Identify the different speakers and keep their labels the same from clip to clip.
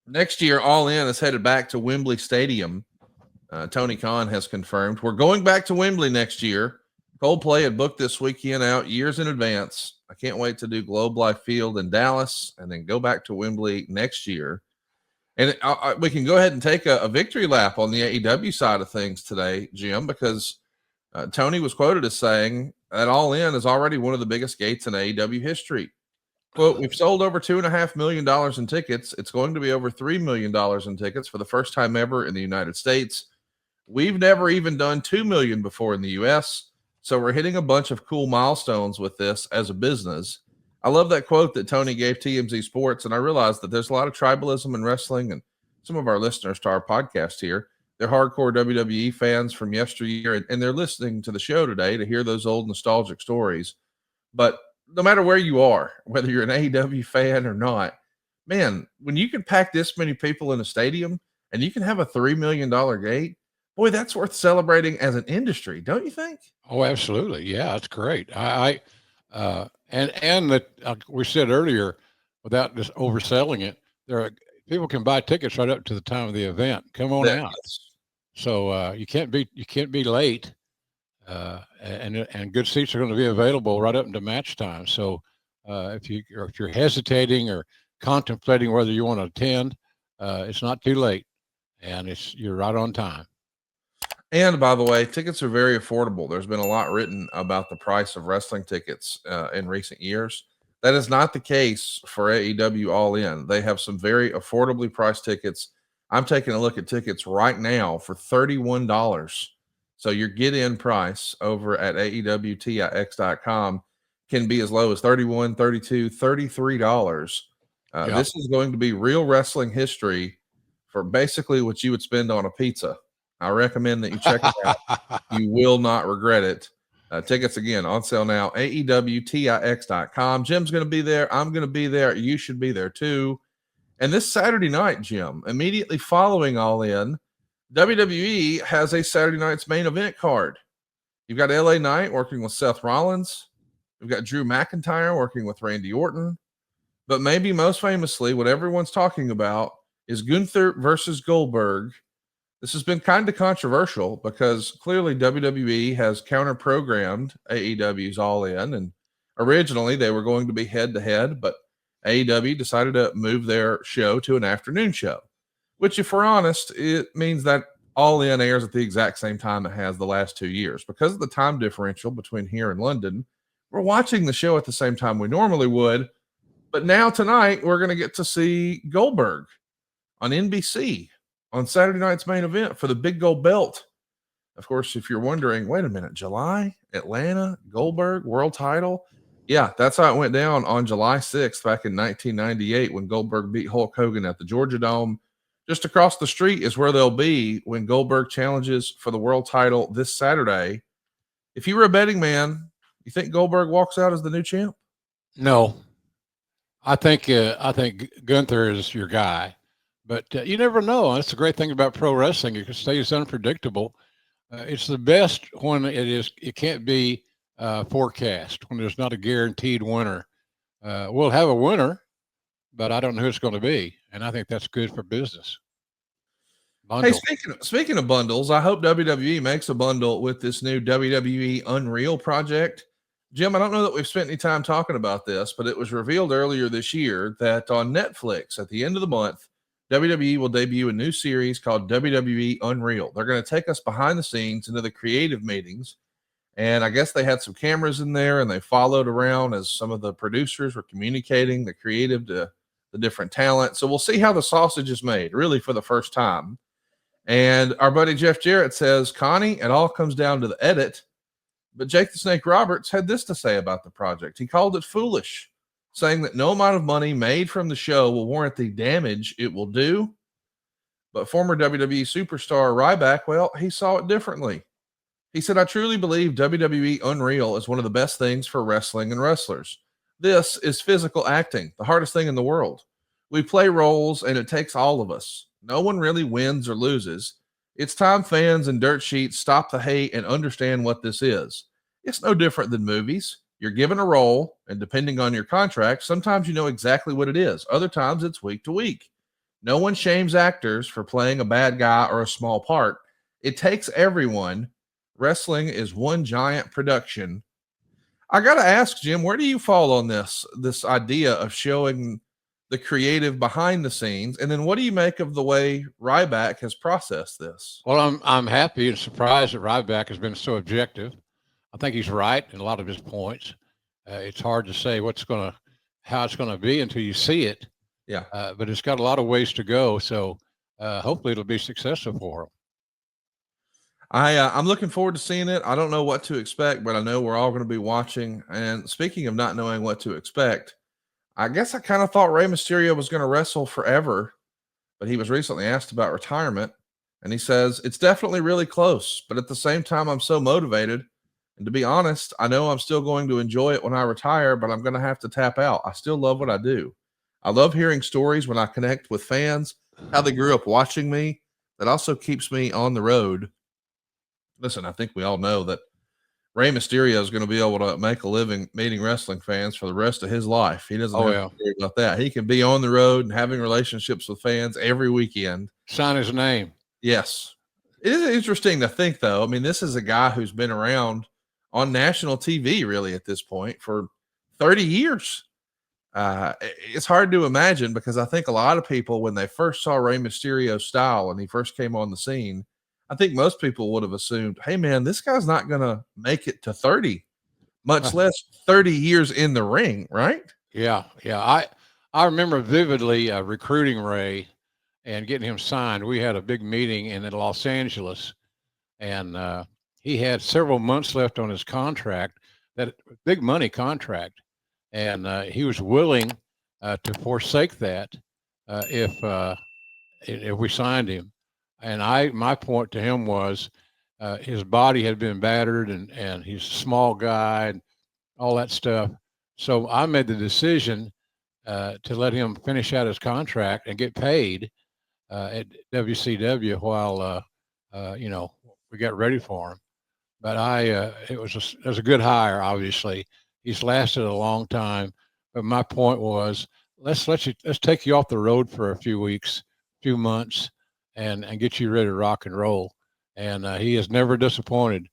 Speaker 1: Next year, All In is headed back to Wembley Stadium. Tony Khan has confirmed we're going back to Wembley next year. Coldplay had booked this weekend out years in advance. I can't wait to do Globe Life Field in Dallas and then go back to Wembley next year. And we can go ahead and take a victory lap on the AEW side of things today, Jim, because Tony was quoted as saying that All In is already one of the biggest gates in AEW history. Quote, we've sold over $2.5 million in tickets. It's going to be over $3 million in tickets for the first time ever in the United States. We've never even done 2 million before in the US. So we're hitting a bunch of cool milestones with this as a business. I love that quote that Tony gave TMZ Sports. And I realized that there's a lot of tribalism in wrestling, and some of our listeners to our podcast here, they're hardcore WWE fans from yesteryear, and they're listening to the show today to hear those old nostalgic stories. But no matter where you are, whether you're an AEW fan or not, man, when you can pack this many people in a stadium and you can have a $3 million gate, boy, that's worth celebrating as an industry, don't you think?
Speaker 2: Oh, absolutely. Yeah, that's great. And that we said earlier, without just overselling it, people can buy tickets right up to the time of the event. Come on out. So you can't be late. And good seats are going to be available right up into match time. So if you're hesitating or contemplating whether you want to attend, it's not too late, and you're right on time.
Speaker 1: And by the way, tickets are very affordable. There's been a lot written about the price of wrestling tickets in recent years. That is not the case for AEW All In. They have some very affordably priced tickets. I'm taking a look at tickets right now for $31. So your get-in price over at AEWTIX.com can be as low as $31, $32, $33.
Speaker 2: Yep.
Speaker 1: This is going to be real wrestling history for basically what you would spend on a pizza. I recommend that you check it out. You will not regret it. Tickets, again, on sale now, AEWTIX.com. Jim's going to be there. I'm going to be there. You should be there too. And this Saturday night, Jim, immediately following All In, WWE has a Saturday night's main event card. You've got LA Knight working with Seth Rollins. We've got Drew McIntyre working with Randy Orton. But maybe most famously, what everyone's talking about is Gunther versus Goldberg. This has been kind of controversial because clearly WWE has counter-programmed AEW's All In, and originally they were going to be head-to-head, but AEW decided to move their show to an afternoon show, which, if we're honest, it means that All In airs at the exact same time it has the last 2 years. Because of the time differential between here and London, we're watching the show at the same time we normally would, but now tonight we're going to get to see Goldberg on NBC on Saturday night's main event for the big gold belt. Of course, if you're wondering, wait a minute, July, Atlanta, Goldberg, world title. Yeah, that's how it went down on July 6th back in 1998 when Goldberg beat Hulk Hogan at the Georgia Dome. Just across the street is where they'll be when Goldberg challenges for the world title this Saturday. If you were a betting man, you think Goldberg walks out as the new champ?
Speaker 2: No, I think Gunther is your guy. But you never know. That's the great thing about pro wrestling. It stays unpredictable. It's the best when it can't be forecast, when there's not a guaranteed winner. We'll have a winner, but I don't know who it's going to be. And I think that's good for business.
Speaker 1: Bundle. Hey, speaking of bundles, I hope WWE makes a bundle with this new WWE Unreal project. Jim, I don't know that we've spent any time talking about this, but it was revealed earlier this year that on Netflix at the end of the month, WWE will debut a new series called WWE Unreal. They're going to take us behind the scenes into the creative meetings. And I guess they had some cameras in there and they followed around as some of the producers were communicating the creative to the different talent. So we'll see how the sausage is made, really, for the first time. And our buddy Jeff Jarrett says, Connie, it all comes down to the edit. But Jake the Snake Roberts had this to say about the project. He called it foolish, saying that no amount of money made from the show will warrant the damage it will do. But former WWE superstar Ryback, well, he saw it differently. He said, I truly believe WWE Unreal is one of the best things for wrestling and wrestlers. This is physical acting, the hardest thing in the world. We play roles, and it takes all of us. No one really wins or loses. It's time fans and dirt sheets stop the hate and understand what this is. It's no different than movies. You're given a role, and depending on your contract, sometimes you know exactly what it is. Other times it's week to week. No one shames actors for playing a bad guy or a small part. It takes everyone. Wrestling is one giant production. I got to ask, Jim, where do you fall on this idea of showing the creative behind the scenes? And then what do you make of the way Ryback has processed this?
Speaker 2: Well, I'm happy and surprised that Ryback has been so objective. I think he's right in a lot of his points. It's hard to say how it's gonna be until you see it.
Speaker 1: Yeah.
Speaker 2: But it's got a lot of ways to go. So hopefully it'll be successful for him.
Speaker 1: I'm looking forward to seeing it. I don't know what to expect, but I know we're all going to be watching. And speaking of not knowing what to expect, I guess I kind of thought Rey Mysterio was going to wrestle forever, but he was recently asked about retirement, and he says, it's definitely really close, but at the same time, I'm so motivated. And to be honest, I know I'm still going to enjoy it when I retire, but I'm going to have to tap out. I still love what I do. I love hearing stories when I connect with fans, how they grew up watching me. That also keeps me on the road. Listen, I think we all know that Rey Mysterio is going to be able to make a living meeting wrestling fans for the rest of his life. He doesn't have to worry about that. He can be on the road and having relationships with fans every weekend.
Speaker 2: Sign his name.
Speaker 1: Yes. It is interesting to think, though. I mean, this is a guy who's been around on national TV, really, at this point for 30 years. It's hard to imagine because I think a lot of people, when they first saw Rey Mysterio's style and he first came on the scene, I think most people would have assumed, hey, man, this guy's not going to make it to 30, much less 30 years in the ring, right?
Speaker 2: Yeah. I remember vividly recruiting Rey and getting him signed. We had a big meeting in Los Angeles, and he had several months left on his contract, that big money contract, and he was willing to forsake that if we signed him. And my point to him was his body had been battered and he's a small guy and all that stuff. So I made the decision to let him finish out his contract and get paid at WCW while, we got ready for him. But it was a good hire, obviously. He's lasted a long time. But my point was, let's take you off the road for a few weeks, few months, and get you ready to rock and roll. And he has never disappointed.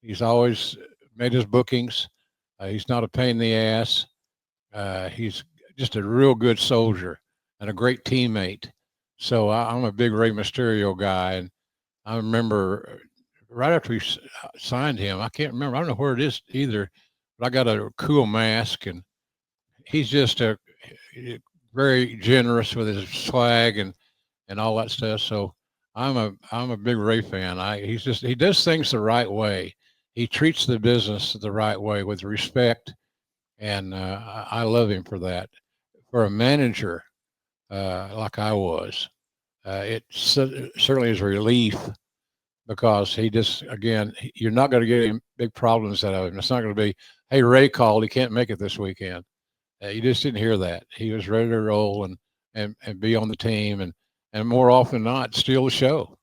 Speaker 2: He's always made his bookings. He's not a pain in the ass. He's just a real good soldier and a great teammate. So I'm a big Rey Mysterio guy. And I remember right after we signed him, I can't remember. I don't know where it is either, but I got a cool mask, and he's just very generous with his swag and all that stuff. So I'm a big Rey fan. He does things the right way. He treats the business the right way with respect, and I love him for that. For a manager like I was, it certainly is a relief, because he just, again, you're not going to get him big problems out of him. It's not going to be, hey, Rey called, he can't make it this weekend. You just didn't hear that. He was ready to roll and be on the team, and more often than not, steal the show.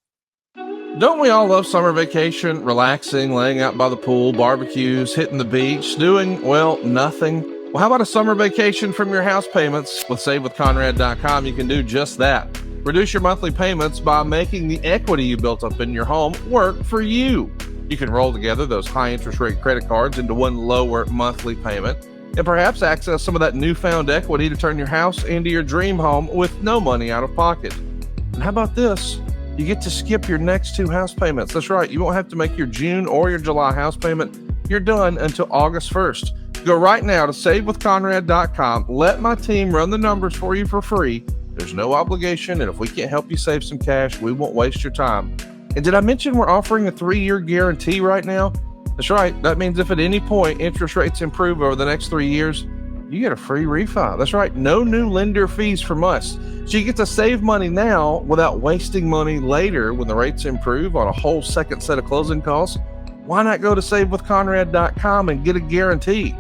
Speaker 1: Don't we all love summer vacation, relaxing, laying out by the pool, barbecues, hitting the beach, doing, well, nothing? Well, how about a summer vacation from your house payments? With SaveWithConrad.com, you can do just that. Reduce your monthly payments by making the equity you built up in your home work for you. You can roll together those high interest rate credit cards into one lower monthly payment, and perhaps access some of that newfound equity to turn your house into your dream home with no money out of pocket. And how about this? You get to skip your next 2 house payments. That's right. You won't have to make your June or your July house payment. You're done until August 1st. Go right now to SaveWithConrad.com. Let my team run the numbers for you for free. There's no obligation, and if we can't help you save some cash, we won't waste your time. And did I mention we're offering a 3-year guarantee right now? That's right. That means if at any point interest rates improve over the next 3 years, you get a free refi. That's right. No new lender fees from us. So you get to save money now without wasting money later when the rates improve on a whole second set of closing costs. Why not go to SaveWithConrad.com and get a guarantee?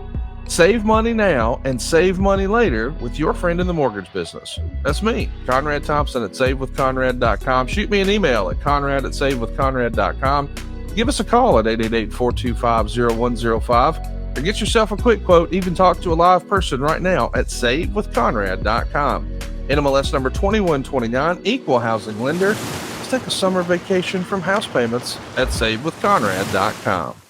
Speaker 1: Save money now and save money later with your friend in the mortgage business. That's me, Conrad Thompson at SaveWithConrad.com. Shoot me an email at Conrad@SaveWithConrad.com. Give us a call at 888-425-0105. Or get yourself a quick quote. Even talk to a live person right now at SaveWithConrad.com. NMLS number 2129, equal housing lender. Let's take a summer vacation from house payments at SaveWithConrad.com.